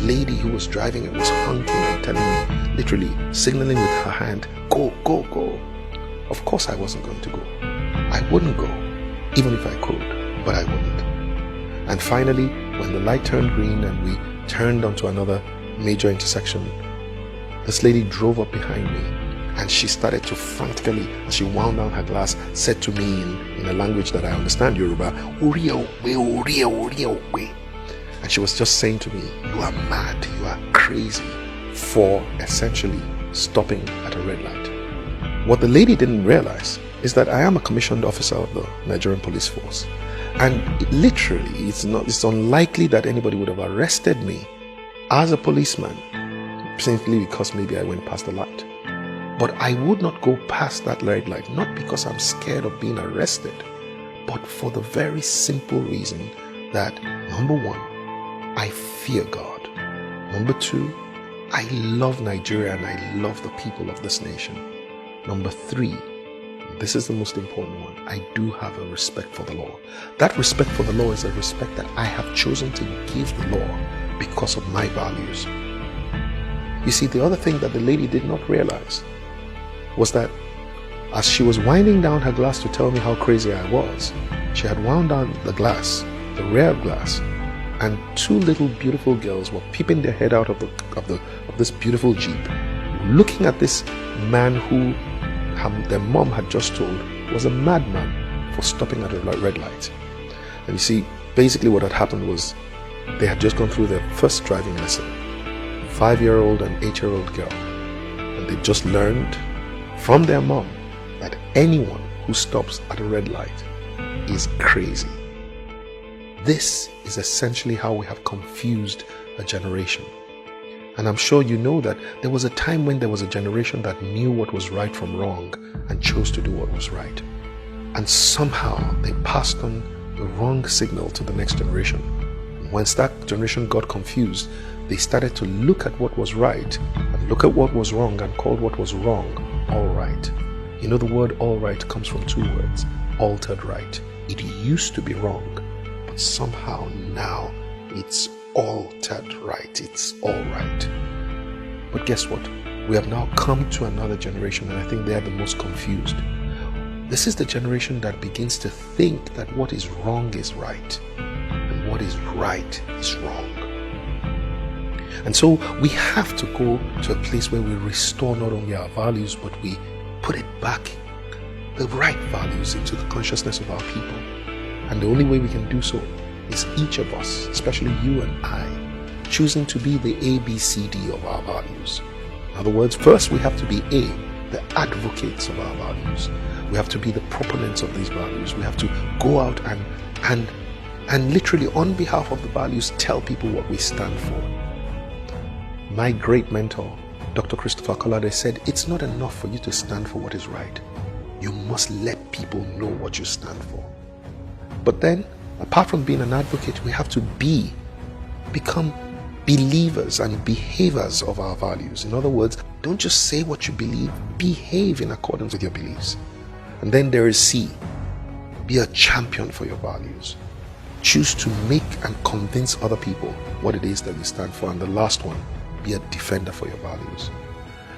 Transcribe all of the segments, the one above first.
lady who was driving it was honking and telling me, literally signaling with her hand, go, go, go. Of course I wasn't going to go. I wouldn't go, even if I could, but I wouldn't. And finally, when the light turned green and we turned onto another major intersection, this lady drove up behind me and she started to frantically, as she wound down her glass, said to me in a language that I understand, Yoruba, "Ori owe, ori owe." And she was just saying to me, you are mad, you are crazy, for essentially stopping at a red light. What the lady didn't realize is that I am a commissioned officer of the Nigerian police force. And literally, it's unlikely that anybody would have arrested me as a policeman simply because maybe I went past the light. But I would not go past that red light, not because I'm scared of being arrested, but for the very simple reason that, number one, I fear God. Number two, I love Nigeria and I love the people of this nation. Number three, this is the most important one, I do have a respect for the law. That respect for the law is a respect that I have chosen to give the law because of my values. You see, the other thing that the lady did not realize was that as she was winding down her glass to tell me how crazy I was, she had wound down the glass, the rear glass, and two little beautiful girls were peeping their head out of this beautiful Jeep, looking at this man who their mom had just told was a madman for stopping at a red light. And you see, basically what had happened was they had just gone through their first driving lesson, 5-year-old and 8-year-old girl, and they just learned from their mom that anyone who stops at a red light is crazy. This is essentially how we have confused a generation. And I'm sure you know that there was a time when there was a generation that knew what was right from wrong and chose to do what was right. And somehow they passed on the wrong signal to the next generation. Once that generation got confused, they started to look at what was right and look at what was wrong and called what was wrong all right. You know, the word all right comes from two words, altered right. It used to be wrong, but somehow now it's altered right. It's all right. But guess what? We have now come to another generation, and I think they are the most confused. This is the generation that begins to think that what is wrong is right and what is right is wrong. And so we have to go to a place where we restore not only our values, but we put it back, the right values, into the consciousness of our people. And the only way we can do so is each of us, especially you and I, choosing to be the ABCD of our values. In other words, first we have to be the advocates of our values. We have to be the proponents of these values. We have to go out and literally on behalf of the values tell people what we stand for. My great mentor, Dr. Christopher Kolade, said, it's not enough for you to stand for what is right. You must let people know what you stand for. But then, apart from being an advocate, we have to become believers and behavers of our values. In other words, don't just say what you believe, behave in accordance with your beliefs. And then there is C, be a champion for your values. Choose to make and convince other people what it is that you stand for. And the last one, be a defender for your values.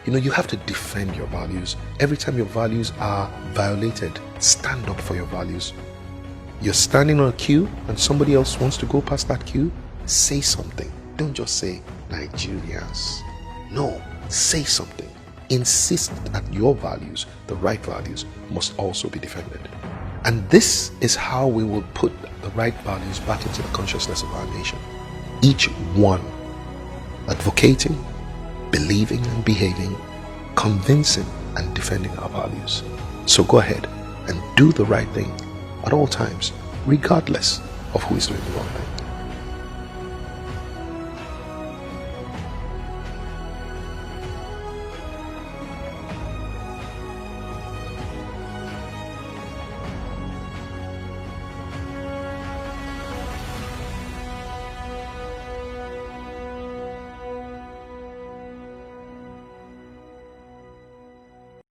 You know, you have to defend your values. Every time your values are violated, stand up for your values. You're standing on a queue and somebody else wants to go past that queue, say something. Don't just say Nigerians. No, say something. Insist that your values, the right values, must also be defended. And this is how we will put the right values back into the consciousness of our nation. Each one advocating, believing and behaving, convincing and defending our values. So go ahead and do the right thing at all times, regardless of who is doing the wrong thing.